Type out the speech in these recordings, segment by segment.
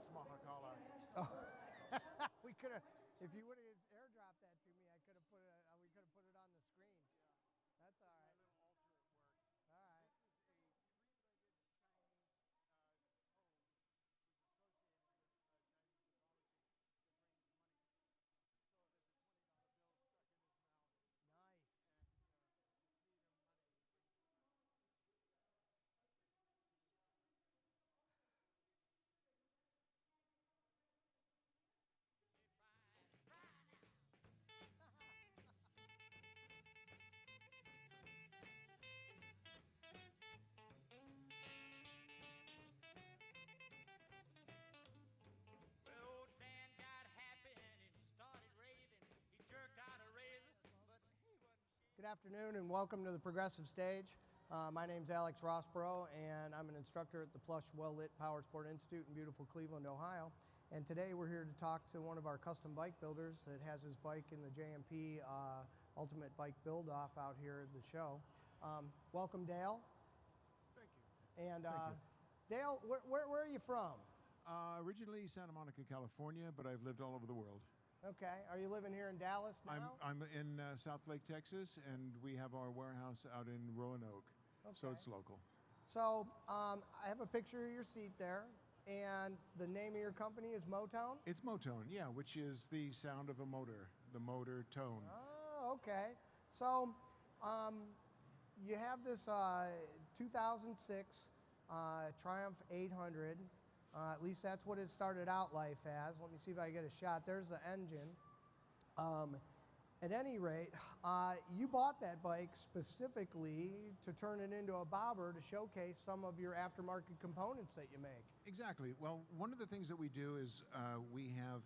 That's Mahakala. Oh, we could have, if you would have airdropped that to me, I could have put it. We could have put it on the screen. Yeah. That's all My right. little altar at work. All right. This is a three-legged Chinese toad who's associated with Chinese mythology that brings money. So there's a $20 bill stuck in his mouth. Nice. And if you feed him money, he brings you money. Well, old Dan got happy and he started raving. He jerked out a razor, but he wasn't shaving. Good afternoon and welcome to the Progressive Stage. My name's Alex Rossborough and I'm an instructor at the plush, well-lit Power Sport Institute in beautiful Cleveland, Ohio. And today we're here to talk to one of our custom bike builders that has his bike in the J&P Ultimate Bike Build-Off out here at the show. Welcome, Dale. Thank you. And Thank you. Dale, where are you from? Originally Santa Monica, California, but I've lived all over the world. Okay. Are you living here in Dallas now? I'm in South Lake, Texas, and we have our warehouse out in Roanoke, so Okay. it's local. So I have a picture of your seat there, and the name of your company is Motone? It's Motone, yeah, which is the sound of a motor, the motor tone. Oh, okay. So you have this 2006 Triumph 800. At least that's what it started out life as. Let me see if I get a shot. There's the engine. At any rate, you bought that bike specifically to turn it into a bobber to showcase some of your aftermarket components that you make. Exactly. Well, one of the things that we do is we have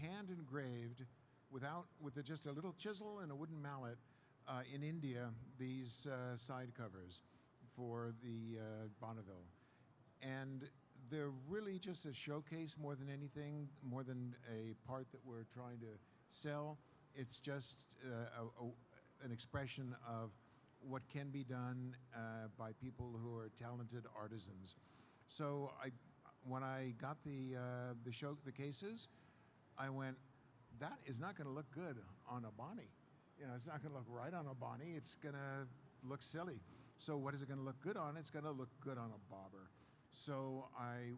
hand engraved, with just a little chisel and a wooden mallet in India, these side covers for the Bonneville. And they're really just a showcase more than anything, more than a part that we're trying to sell. It's just an expression of what can be done by people who are talented artisans. So when I got the cases, I went, that is not going to look good on a Bonnie. It's not going to look right on a Bonnie. It's going to look silly. So what is it going to look good on? It's going to look good on a bobber. So I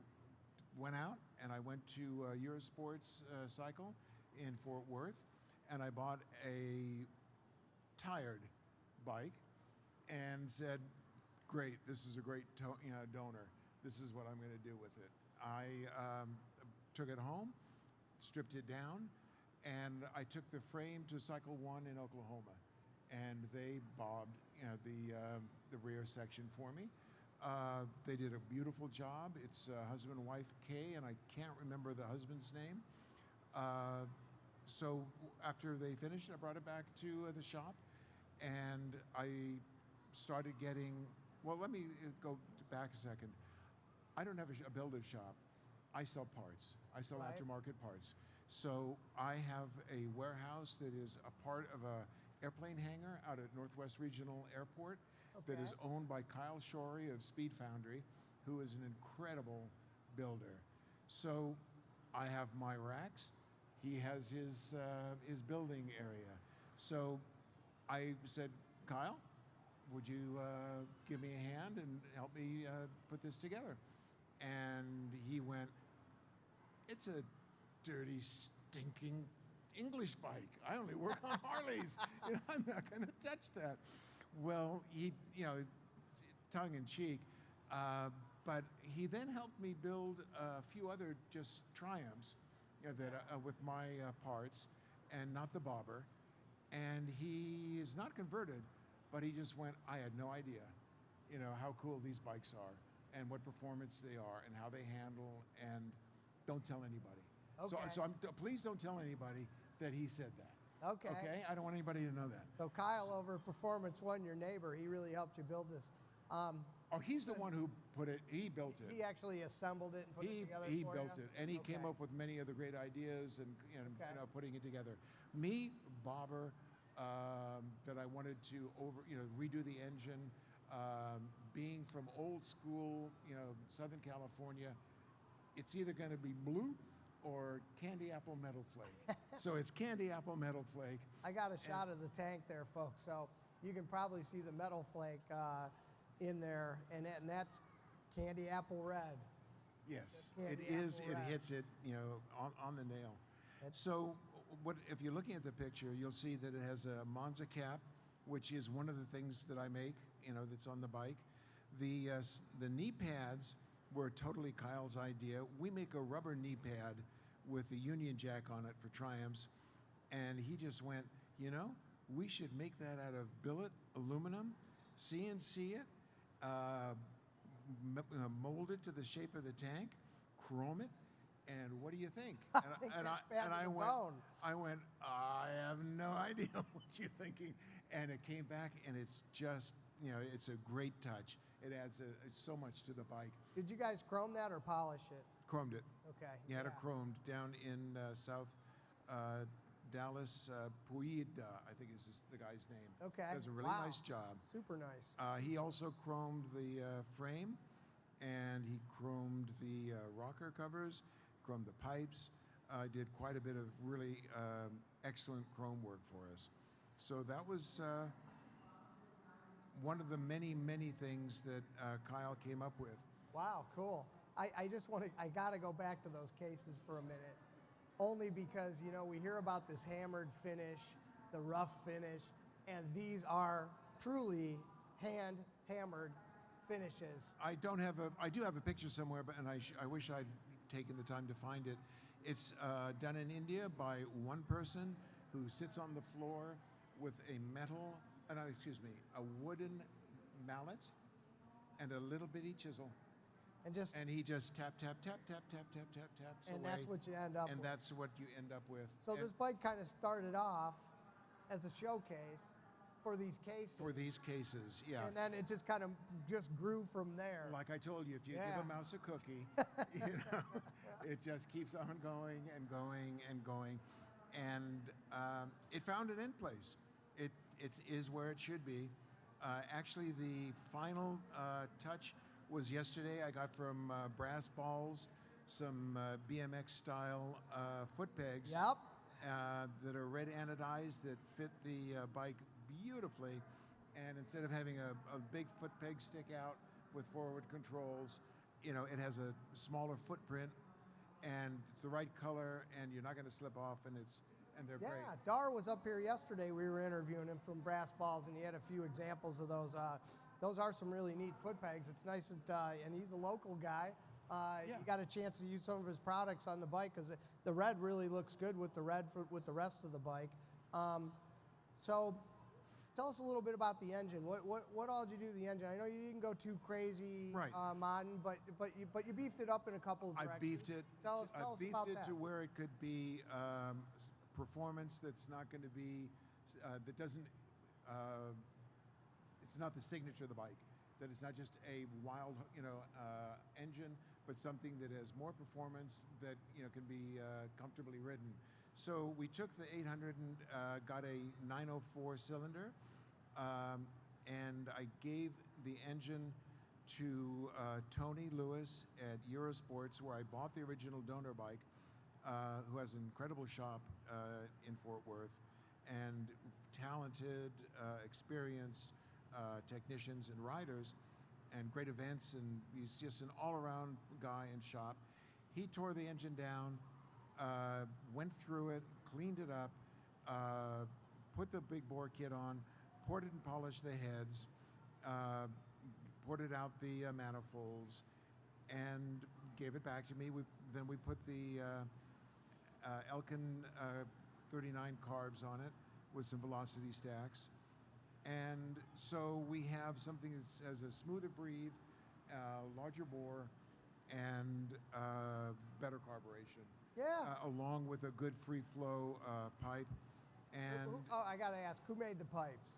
went out and I went to Eurosports Cycle in Fort Worth, and I bought a tired bike and said, great, this is a great donor. This is what I'm going to do with it. I took it home, stripped it down, and I took the frame to Cycle One in Oklahoma, and they bobbed the rear section for me. They did a beautiful job. It's husband and wife Kay, and I can't remember the husband's name. So after they finished, I brought it back to the shop, and I started getting, well, let me go back a second. I don't have a builder shop. I sell parts. I sell Right. aftermarket parts. So I have a warehouse that is a part of a airplane hangar out at Northwest Regional Airport that is Okay. owned by Kyle Shorey of Speed Foundry, who is an incredible builder. So I have my racks. He has his building area. So I said, Kyle, would you give me a hand and help me put this together? And he went, it's a dirty, stinking English bike. I only work on Harleys. I'm not going to touch that. Well, he, tongue in cheek, but he then helped me build a few other just Triumphs that with my parts, and not the bobber. And he is not converted, but he just went, I had no idea, how cool these bikes are and what performance they are and how they handle, and don't tell anybody. Okay. So please don't tell anybody that he said that. Okay. Okay? I don't want anybody to know that. So Kyle over at Performance One, your neighbor, he really helped you build this. Oh, he's the one who he built it. He actually assembled it and put it together He for built you? it, and he came Okay. up with many other great ideas and Okay. putting it together. Me, bobber, that I wanted to redo the engine. Being from old school, Southern California, it's either going to be blue or candy apple metal flake. So it's candy apple metal flake. I got a shot of the tank there, folks, so you can probably see the metal flake in there, and that's candy apple red. Yes, Candy it is. apple It red. hits it, on the nail. So, what if you're looking at the picture, you'll see that it has a Monza cap, which is one of the things that I make. That's on the bike. The knee pads were totally Kyle's idea. We make a rubber knee pad with a Union Jack on it for Triumphs, and he just went, we should make that out of billet aluminum, CNC it, mold it to the shape of the tank, chrome it, and what do you think? I think that's bad to the bone. I went, I have no idea what you're thinking, and it came back, and it's just, it's a great touch. It adds so much to the bike. Did you guys chrome that or polish it? Chromed it. Okay. You had it chromed down in South Dallas. Puida, I think is the guy's name. Okay. Does a really Wow. nice job. Super nice. He also chromed the frame, and he chromed the rocker covers, chromed the pipes, did quite a bit of really excellent chrome work for us. So that was one of the many, many things that Kyle came up with. Wow, cool. I got to go back to those cases for a minute, only because, we hear about this hammered finish, the rough finish, and these are truly hand-hammered finishes. I do have a picture somewhere, but I wish I'd taken the time to find it. It's done in India by one person who sits on the floor with a wooden mallet and a little bitty chisel. And he just taps And away. that's what you end up And with. that's what you end up with. So And this bike kind of started off as a showcase for these cases. for these cases, yeah. And then it just kind of grew from there. Like I told you, if you Yeah. give a mouse a cookie, it just keeps on going and going and going. And it found an end place. It is where it should be. Actually, the final touch was yesterday. I got from Brass Balls some BMX style foot pegs. Yep. That are red anodized that fit the bike beautifully, and instead of having a big foot peg stick out with forward controls, it has a smaller footprint, and it's the right color, and you're not going to slip off, and they're great. Yeah, Dar was up here yesterday. We were interviewing him from Brass Balls, and he had a few examples of those. Those are some really neat foot pegs. It's nice that, and he's a local guy. Yeah. You got a chance to use some of his products on the bike because the red really looks good with the red with the rest of the bike. So, tell us a little bit about the engine. What all did you do to the engine? I know you didn't go too crazy, Right. modern, but you beefed it up in a couple of I directions. beefed it. Tell us I beefed about it that. to where it could be performance that's not going to be that doesn't. It's not the signature of the bike. That it's not just a wild, engine, but something that has more performance that can be comfortably ridden. So we took the 800 and got a 904 cylinder, and I gave the engine to Tony Lewis at Eurosports, where I bought the original donor bike, who has an incredible shop in Fort Worth, and talented, experienced technicians and riders, and great events, and he's just an all-around guy and shop. He tore the engine down, went through it, cleaned it up, put the big bore kit on, ported and polished the heads, ported out the manifolds, and gave it back to me. Then we put the Elkin 39 carbs on it with some velocity stacks. And so we have something that has a smoother breathe, larger bore, and better carburation. Yeah. Along with a good free flow pipe. And Oh, I got to ask, who made the pipes?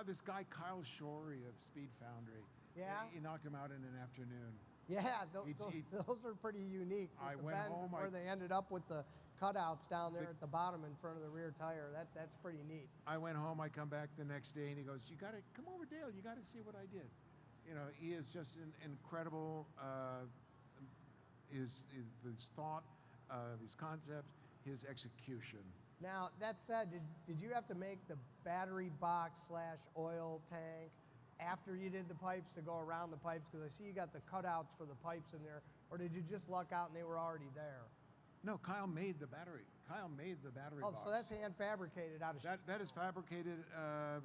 this guy, Kyle Shorey of Speed Foundry. Yeah? He knocked him out in an afternoon. Yeah, He- those are pretty unique. With I the went bends home, and where they ended up with the cutouts down there The- at the bottom in front of the rear tire. That's pretty neat. I went home, I come back the next day, and he goes, "You got to come over, Dale. You got to see what I did." He is just an incredible his thought, his concept, his execution. Now, that said, did you have to make the battery box / oil tank after you did the pipes to go around the pipes? Because I see you got the cutouts for the pipes in there. Or did you just luck out and they were already there? No, Kyle made the battery. Kyle made the battery box. So that's hand fabricated out of That is fabricated.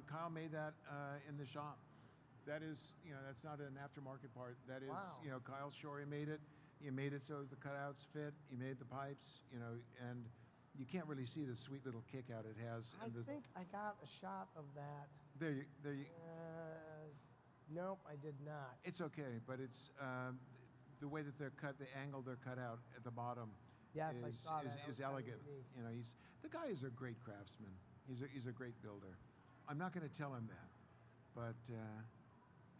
Kyle made that in the shop. That is, that's not an aftermarket part. That is, Wow. Kyle Shorey made it. He made it so the cutouts fit. He made the pipes, and you can't really see the sweet little kick out it has. I think I got a shot of that. There you. Nope, I did not. It's okay, but it's the way that they're cut, the angle they're cut out at the bottom. Yes, is, I saw that. That was is kinda elegant. unique. The guy is a great craftsman. He's a great builder. I'm not going to tell him that, but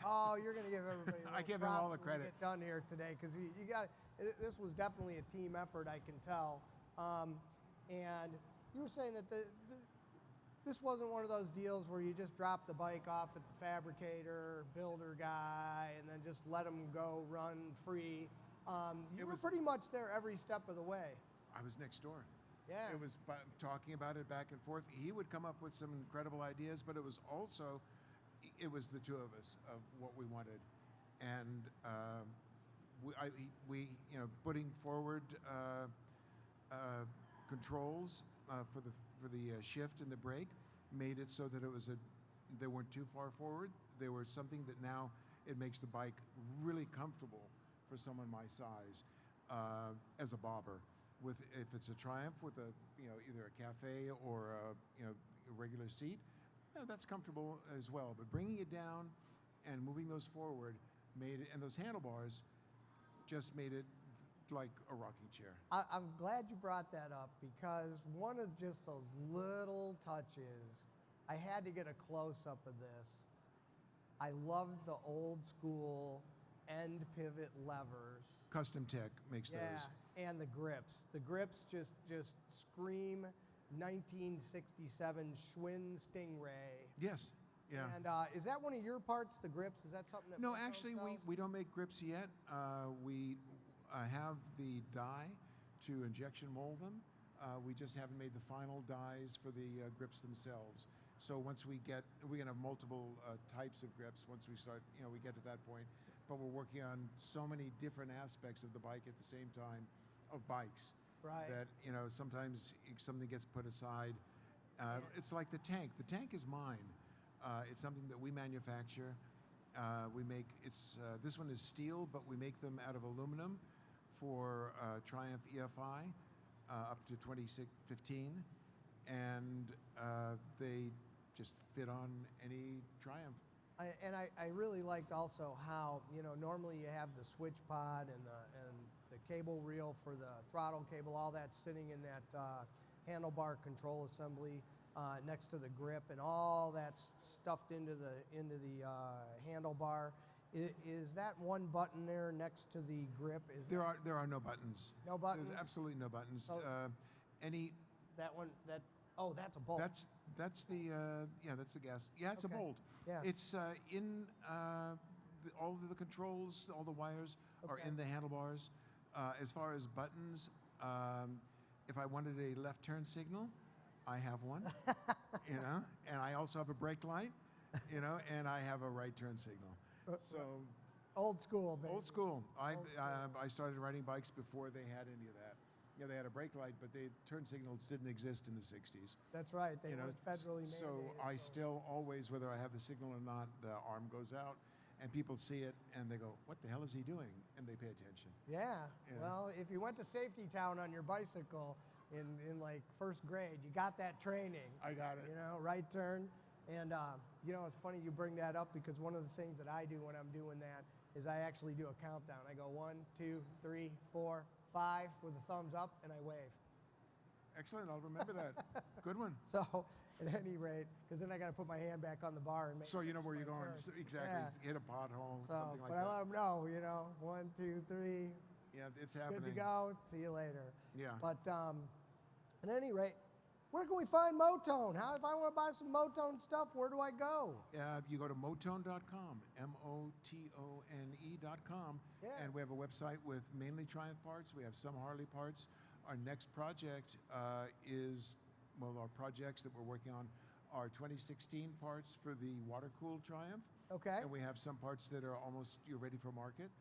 Oh, you're going to give everybody. I give him all the props when we credit. Get done here today because you got. This was definitely a team effort. I can tell. And you were saying that this wasn't one of those deals where you just drop the bike off at the fabricator, builder guy, and then just let him go run free. You were pretty much there every step of the way. I was next door. Yeah. It was talking about it back and forth. He would come up with some incredible ideas, but it was the two of us of what we wanted, and we putting forward controls for the shift and the brake made it so that they weren't too far forward. They were something that now it makes the bike really comfortable for someone my size as a bobber. If it's a Triumph with either a cafe or a regular seat, that's comfortable as well. But bringing it down and moving those forward made it, and those handlebars just made it like a rocking chair. I'm glad you brought that up because one of just those little touches, I had to get a close-up of this. I love the old school end pivot levers. Custom Tech makes those. And the grips. The grips just scream 1967 Schwinn Stingray. Yes. Yeah. And is that one of your parts, the grips? Is that something that No, Motone actually, sells? we don't make grips yet. We have the die to injection mold them. We just haven't made the final dies for the grips themselves. So once we can have multiple types of grips once we start, we get to that point. But we're working on so many different aspects of the bike at the same time, of bikes. Right. That, sometimes something gets put aside. It's like the tank. The tank is mine. It's something that we manufacture. This one is steel, but we make them out of aluminum for Triumph EFI up to 2015, and they just fit on any Triumph. I really liked also how normally you have the switch pod and the cable reel for the throttle cable, all that sitting in that handlebar control assembly next to the grip, and all that's stuffed into the handlebar. Is that one button there next to the grip? There are no buttons. No buttons? There's absolutely no buttons. So that one that's a bolt. That's the that's the gas. Yeah, it's Okay. a bolt. Yeah. It's in all of the controls, all the wires are Okay. in the handlebars. As far as buttons, if I wanted a left turn signal, I have one. And I also have a brake light, and I have a right turn signal. So Old school, baby. old school. Old school. I started riding bikes before they had any of that. They had a brake light, but turn signals didn't exist in the 60s. That's right. They weren't federally mandated. So I still always, whether I have the signal or not, the arm goes out, and people see it, and they go, "What the hell is he doing?" And they pay attention. Yeah. Yeah. Well, if you went to Safety Town on your bicycle in like first grade, you got that training. I got it. Right turn. And it's funny you bring that up because one of the things that I do when I'm doing that is I actually do a countdown. I go 1, 2, 3, 4, 5 with a thumbs up, and I wave. Excellent. I'll remember that. Good one. So, at any rate, because then I got to put my hand back on the bar and make So you know where my you're going. turn. So exactly. Yeah. Hit a pothole, So, something like but I that. let them know, 1, 2, 3, Yeah, it's happening. good to go. See you later. Yeah. But at any rate, Where can we find Motone? How if I want to buy some Motone stuff, where do I go? You go to motone.com, MOTONE.com, Yeah. and we have a website with mainly Triumph parts. We have some Harley parts. Our next project our projects that we're working on are 2016 parts for the water-cooled Triumph. Okay. And we have some parts that are almost ready for market.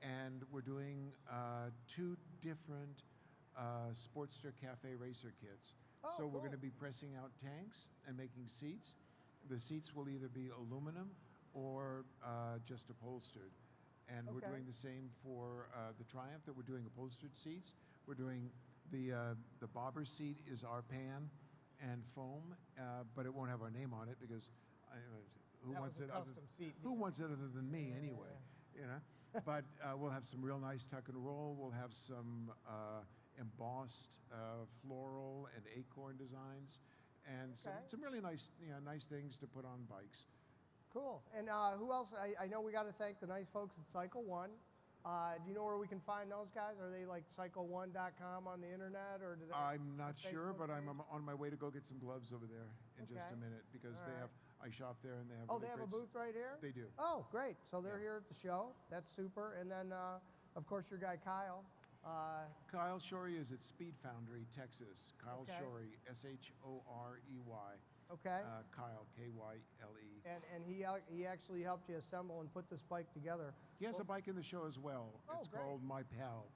And we're doing 2 different Sportster Cafe Racer kits. Oh, so we're cool. going to be pressing out tanks and making seats. The seats will either be aluminum or just upholstered. And we're Okay. doing the same for the Triumph, that we're doing upholstered seats. We're doing the bobber seat is our pan and foam, but it won't have our name on it because who That wants was a it? custom seat Who deal. wants it other than me anyway? You know. But we'll have some real nice tuck and roll. We'll have some embossed floral and acorn designs, and Okay. some really nice nice things to put on bikes. Cool. And who else? I know we got to thank the nice folks at Cycle One. Do you know where we can find those guys? Are they like cycle1.com on the internet, or do they? I'm not a sure, Facebook but I'm page? on my way to go get some gloves over there in just Okay. a minute because All they right. have. I shop there and they have. Oh, really they have a great booth right here? They do. Oh, great. So they're Yeah. here at the show. That's super. And then, of course, your guy Kyle. Kyle Shorey is at Speed Foundry, Texas. Kyle Okay. Shorey, Shorey. Okay. Kyle, Kyle. And he actually helped you assemble and put this bike together. He has a bike in the show as well. Oh, It's great. called My Pal.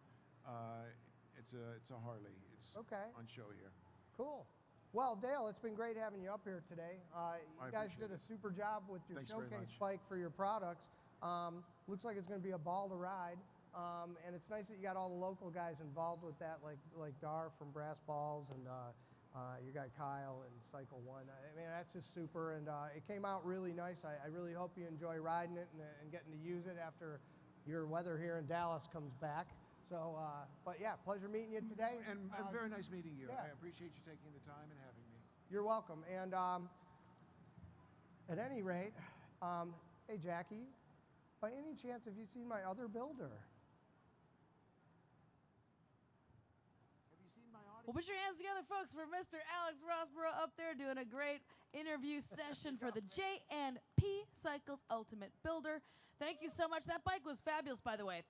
It's a Harley. It's Okay. on show here. Cool. Well, Dale, it's been great having you up here today. You guys appreciate did a it. super job with your Thanks very showcase much. bike for your products. Looks like it's going to be a ball to ride. And it's nice that you got all the local guys involved with that, like Dar from Brass Balls and your guy Kyle and Cycle One. I mean, that's just super. And it came out really nice. I really hope you enjoy riding it and getting to use it after your weather here in Dallas comes back. So, but yeah, pleasure meeting you today. And very nice meeting you. yeah. I appreciate you taking the time and having me. You're welcome. And at any rate, hey, Jackie, by any chance have you seen my other builder? Have you seen my audio? Well, put your hands together, folks, for Mr. Alex Rossborough up there doing a great interview session for the J&P Cycles Ultimate Builder. Thank you so much. That bike was fabulous, by the way.